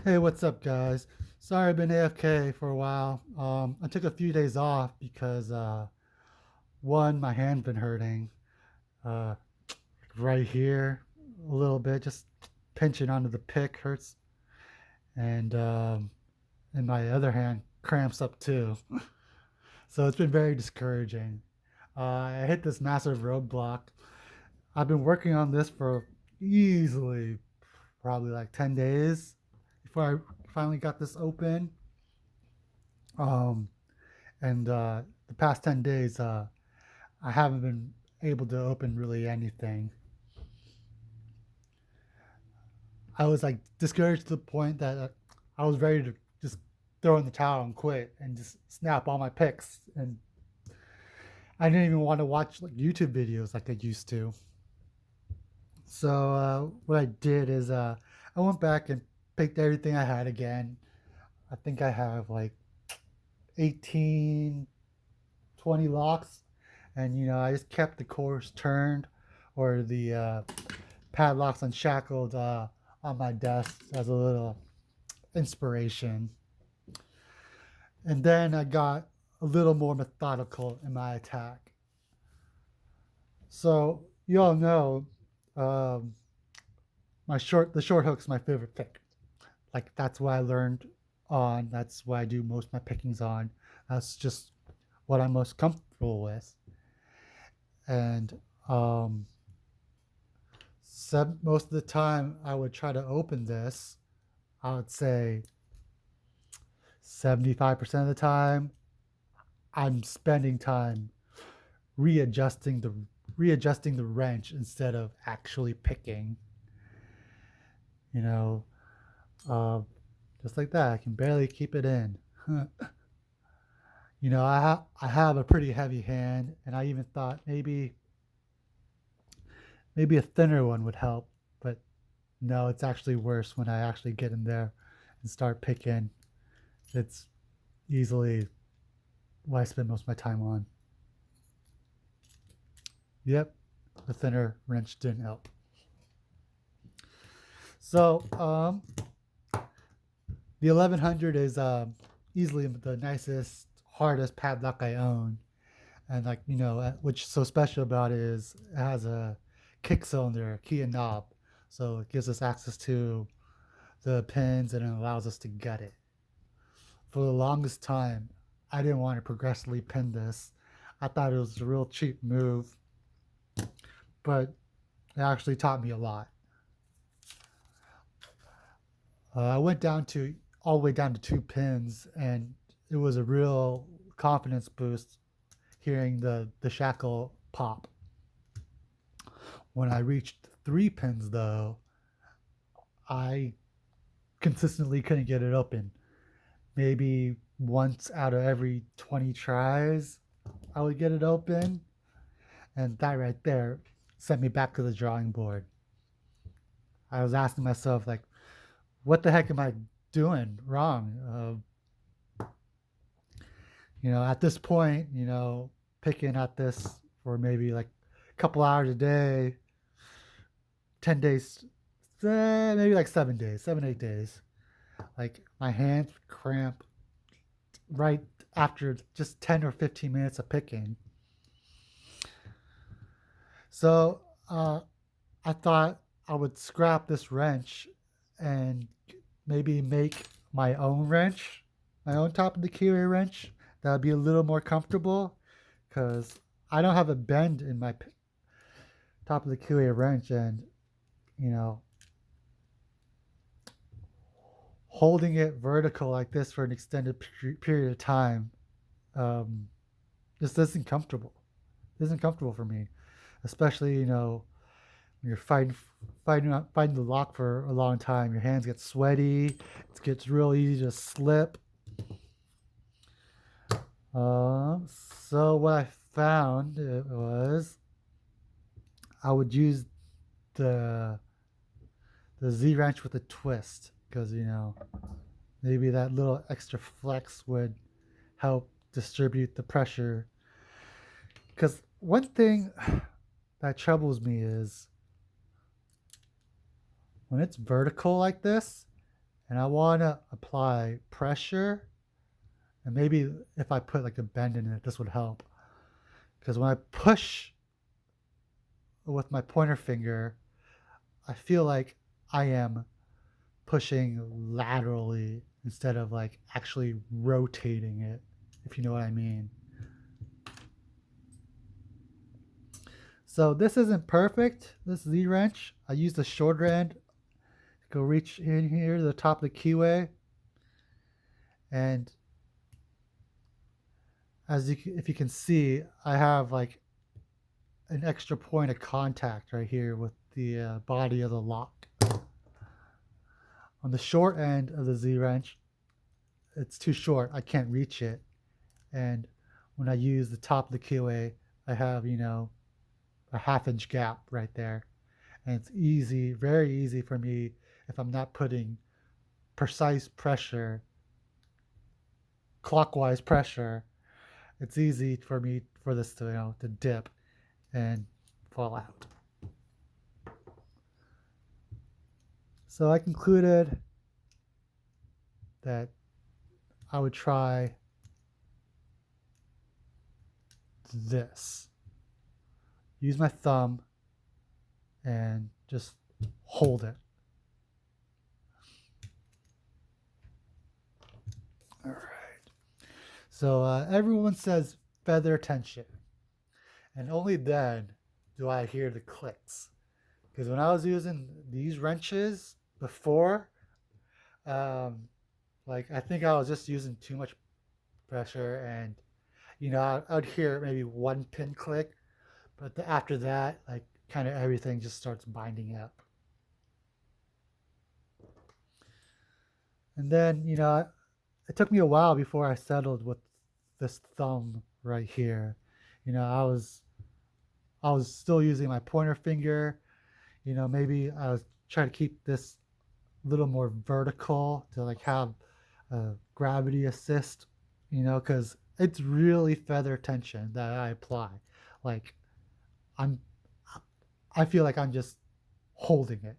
Hey, what's up, guys? Sorry I've been AFK for a while. I took a few days off because one, my hand's been hurting uh, right here a little bit, just pinching onto the pick hurts, and my other hand cramps up too. So it's been very discouraging. I hit this massive roadblock. I've been working on this for easily probably like 10 days before I finally got this open. Um, and the past 10 days, I haven't been able to open really anything. I was like discouraged to the point that I was ready to just throw in the towel and quit and just snap all my picks. And I didn't even want to watch like YouTube videos like I used to. So what I did is I went back and picked everything I had again. I think I have like 18, 20 locks, and I just kept the cores turned or the padlocks unshackled on my desk as a little inspiration. And then I got a little more methodical in my attack. So you all know, um, the short hook's my favorite pick. Like that's what I learned on. That's what I do most of my pickings on. That's just what I'm most comfortable with. And most of the time I would try to open this, I would say 75% of the time I'm spending time readjusting the readjusting the wrench instead of actually picking. You know, uh, just like that, I can barely keep it in. I have a pretty heavy hand, and I even thought maybe a thinner one would help, but no, it's actually worse when I actually get in there and start picking. It's easily what I spend most of my time on. Yep, the thinner wrench didn't help. So the 1100 is easily the nicest, hardest padlock I own, and what's so special about it is it has a kick cylinder, key and knob, so it gives us access to the pins and it allows us to gut it. For the longest time, I didn't want to progressively pin this. I thought it was a real cheap move, but it actually taught me a lot. I went down to all the way down to two pins, and it was a real confidence boost hearing the shackle pop. When I reached three pins, though, I consistently couldn't get it open. Maybe once out of every 20 tries, I would get it open, and that right there sent me back to the drawing board. I was asking myself, like, what the heck am I doing wrong? At this point, picking at this for maybe like a couple hours a day, 10 days, maybe like 7 days, 8 days. Like my hands would cramp right after just 10 or 15 minutes of picking. So I thought I would scrap this wrench and maybe make my own wrench, my own top of the keyway wrench. That would be a little more comfortable because I don't have a bend in my top of the keyway wrench, and you know, holding it vertical like this for an extended period of time um, just isn't comfortable. It isn't comfortable for me, especially when you're fighting the lock for a long time. Your hands get sweaty. It gets real easy to slip. So what I found it was I would use the the Z wrench with a twist because maybe that little extra flex would help distribute the pressure. Because one thing that troubles me is when it's vertical like this And I want to apply pressure. And maybe if I put like a bend in it, this would help. Because when I push with my pointer finger, I feel like I am pushing laterally instead of like actually rotating it, if you know what I mean. So this isn't perfect, this Z wrench. I used the shorter end to go reach in here to the top of the keyway. And if you can see, I have like an extra point of contact right here with the body of the lock. On the short end of the Z wrench, it's too short. I can't reach it. And when I use the top of the keyway, I have, a half-inch gap right there. And it's easy, very easy for me if I'm not putting precise pressure, clockwise pressure. It's easy for me for this to dip and fall out. So I concluded that I would try this. Use my thumb and just hold it. All right. So everyone says feather tension. And only then do I hear the clicks. Because when I was using these wrenches before, like I think I was just using too much pressure, and I would hear maybe one pin click, but after that, like kind of everything just starts binding up. And then it took me a while before I settled with this thumb right here. I was still using my pointer finger. Maybe I was trying to keep this a little more vertical to like have a gravity assist, because it's really feather tension that I apply. Like I feel like I'm just holding it.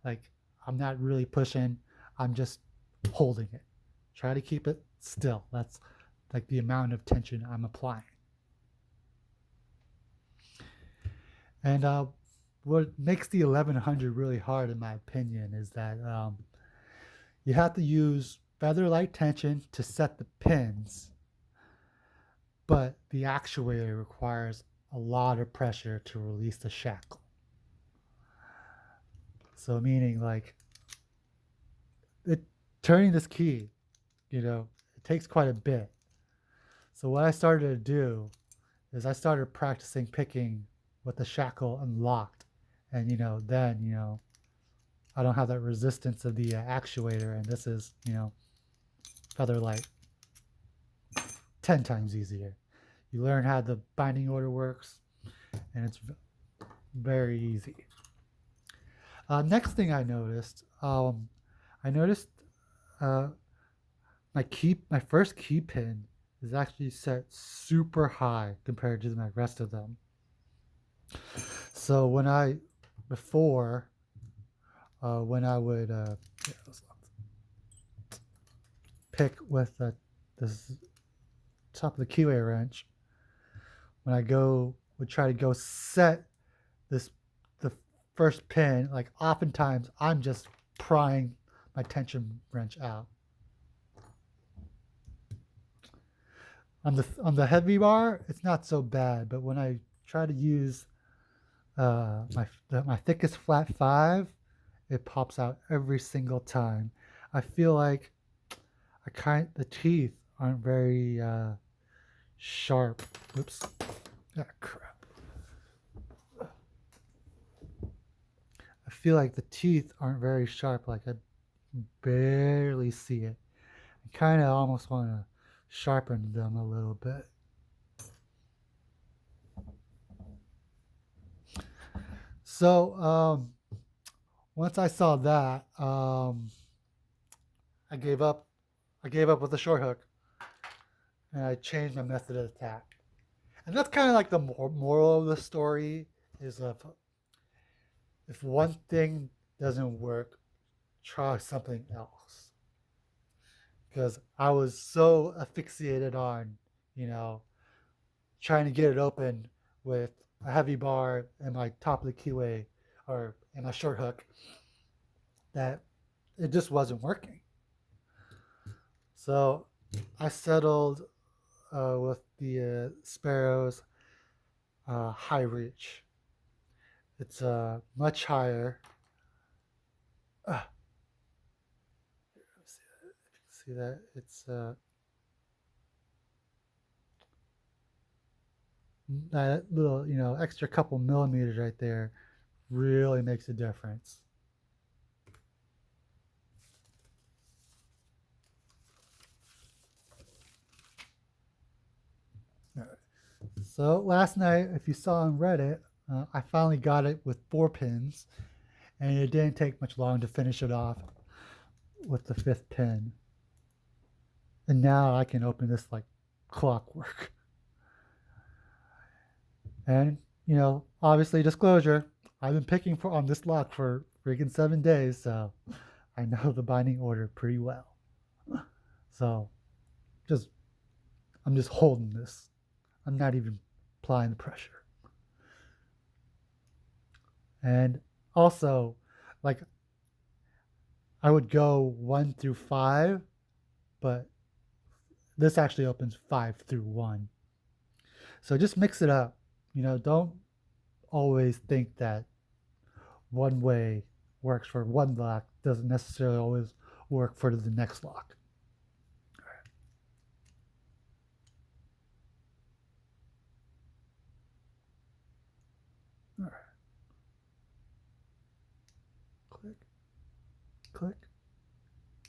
Like I'm not really pushing. I'm just holding it. Try to keep it still. That's like the amount of tension I'm applying. And what makes the 1100 really hard, in my opinion, is that you have to use feather light tension to set the pins, but the actuator requires a lot of pressure to release the shackle. So meaning like turning this key, it takes quite a bit. So what I started to do is I started practicing picking with the shackle unlocked, and then I don't have that resistance of the actuator, and this is feather light 10 times easier. You learn how the binding order works, and it's very easy. Next thing I noticed uh, my first key pin is actually set super high compared to the rest of them. So when I would pick with this top of the keyway wrench, when I would try to go set the first pin, like oftentimes I'm just prying my tension wrench out. On the heavy bar, it's not so bad, but when I try to use my thickest flat 5, it pops out every single time. I feel like the teeth aren't very sharp. Oops. Ah, crap. I feel like the teeth aren't very sharp. Like I barely see it. I kind of almost want to sharpen them a little bit. So once I saw that, I gave up. I gave up with the short hook, and I changed my method of attack. And that's kind of like the moral of the story: is if one thing doesn't work, try something else because I was so asphyxiated on, you know, trying to get it open with a heavy bar and my top of the keyway or and my short hook that it just wasn't working. So I settled with the Sparrow's high reach. It's much higher. See that it's that little extra couple millimeters right there really makes a difference. All right. So last night, if you saw on Reddit, I finally got it with 4 pins, and it didn't take much long to finish it off with the 5th pin. And now I can open this like clockwork. And obviously disclosure, I've been picking on this lock for freaking 7 days, so I know the binding order pretty well. So I'm just holding this. I'm not even applying the pressure. And also, like, I would go 1 through 5, but this actually opens 5 through 1. So just mix it up. Don't always think that one way works for one lock doesn't necessarily always work for the next lock. All right. Click, click,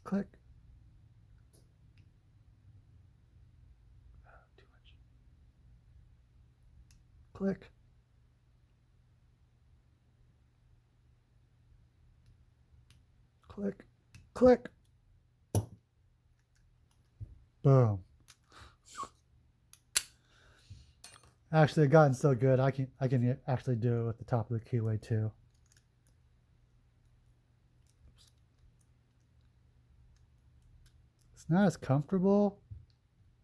click. Too much. Click. Click, click. Boom. Actually, it's gotten so good, I can actually do it with the top of the keyway too. It's not as comfortable,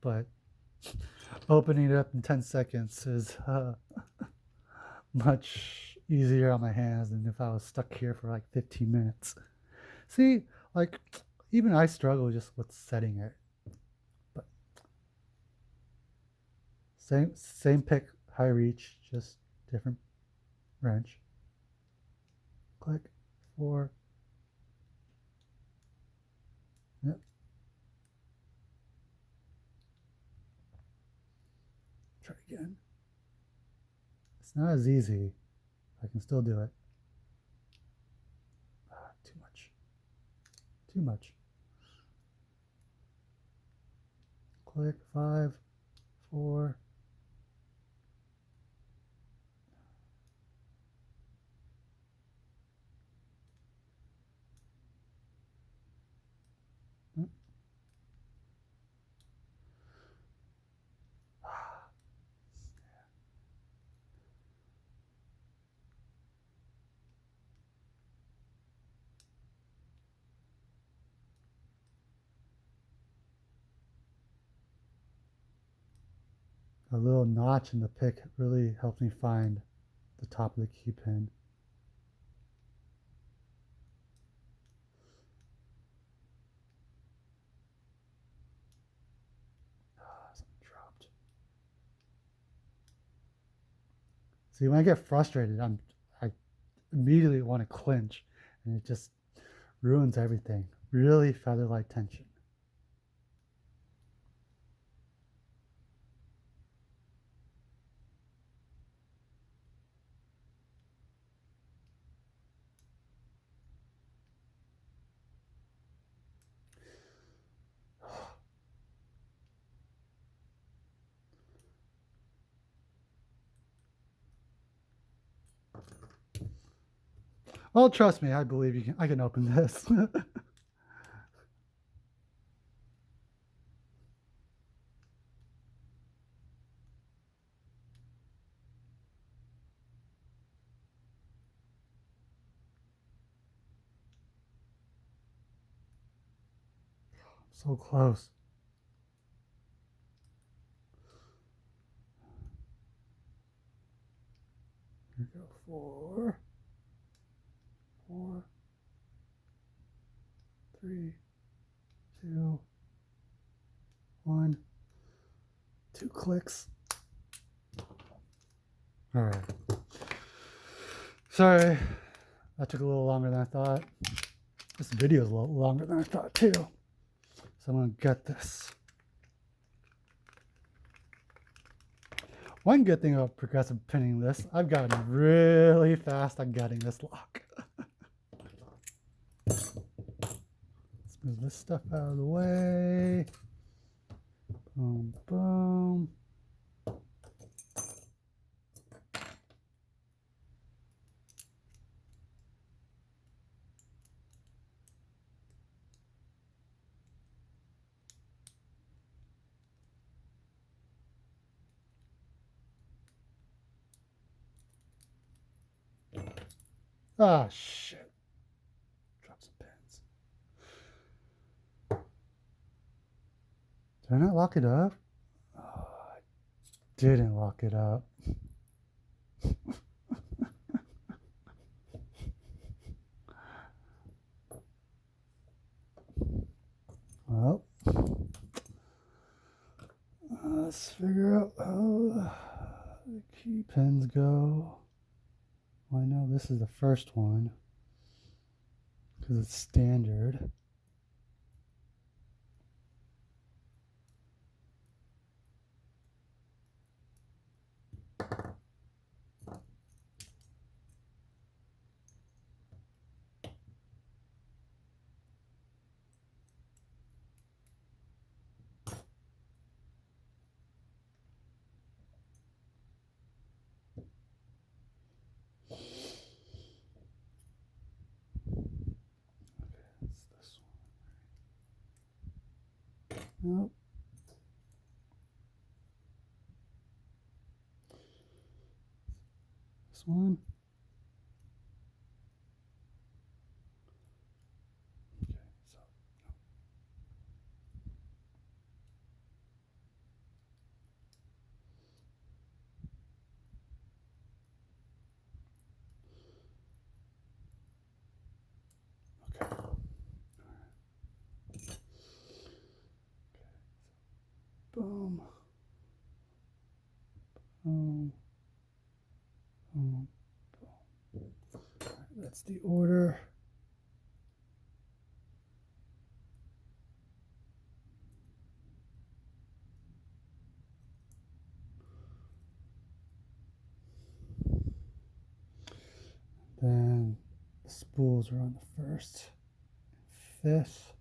but opening it up in 10 seconds is much easier on my hands than if I was stuck here for like 15 minutes. See, like, even I struggle just with setting it. But same pick, high reach, just different wrench. Click, 4. Yep. Try again. It's not as easy. I can still do it. Too much. Too much. Click, 5, 4. A little notch in the pick really helps me find the top of the key pin. Something dropped. See, when I get frustrated, I immediately want to clinch, and it just ruins everything. Really feather-light tension. Well, trust me, I believe I can open this. So close. Here we go. 4, 4, 3, 2, 1. 2 clicks. All right. Sorry, that took a little longer than I thought. This video is a little longer than I thought too. So I'm gonna get this. One good thing about progressive pinning this, I've gotten really fast at getting this lock. Let's move this stuff out of the way. Boom, boom. Ah, shit. Drop some pins. Did I not lock it up? Oh, I didn't lock it up. Well, let's figure out how the key pins go. Well, I know this is the first one because it's standard. Nope. This one. Okay, so okay. Boom. Boom. Boom. Boom. That's the order. Then the spools are on the 1st, 5th.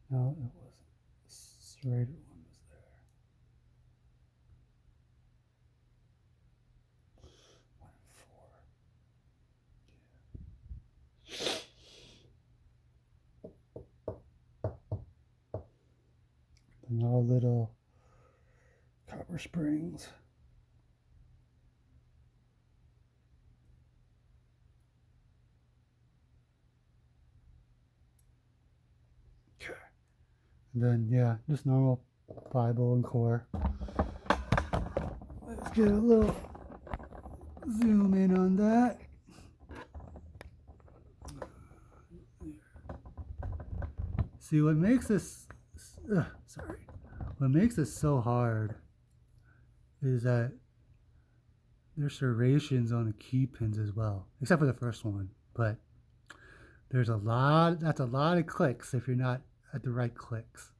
No, it wasn't. The serrated one was there. 1 and 4. Then all little copper springs. Okay. And then, yeah, just normal Bible and core. Let's get a little zoom in on that. See, what makes this, what makes this so hard is that there's serrations on the key pins as well, except for the first one. But there's that's a lot of clicks if you're not at the right clicks.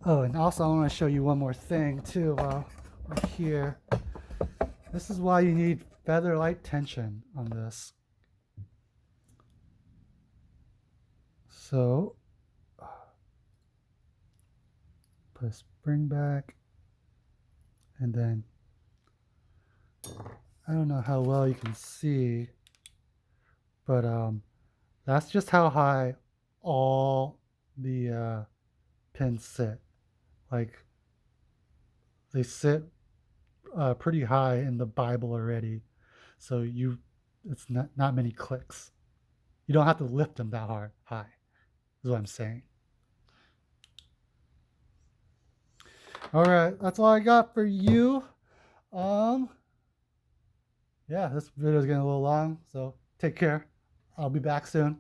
Oh, and also I want to show you one more thing too while we're here. This is why you need feather light tension on this. So put a spring back, and then I don't know how well you can see, but that's just how high all the pins sit. Like, they sit pretty high in the Bible already. So it's not many clicks. You don't have to lift them that high, is what I'm saying. All right, that's all I got for you. Yeah, this video is getting a little long, so take care. I'll be back soon.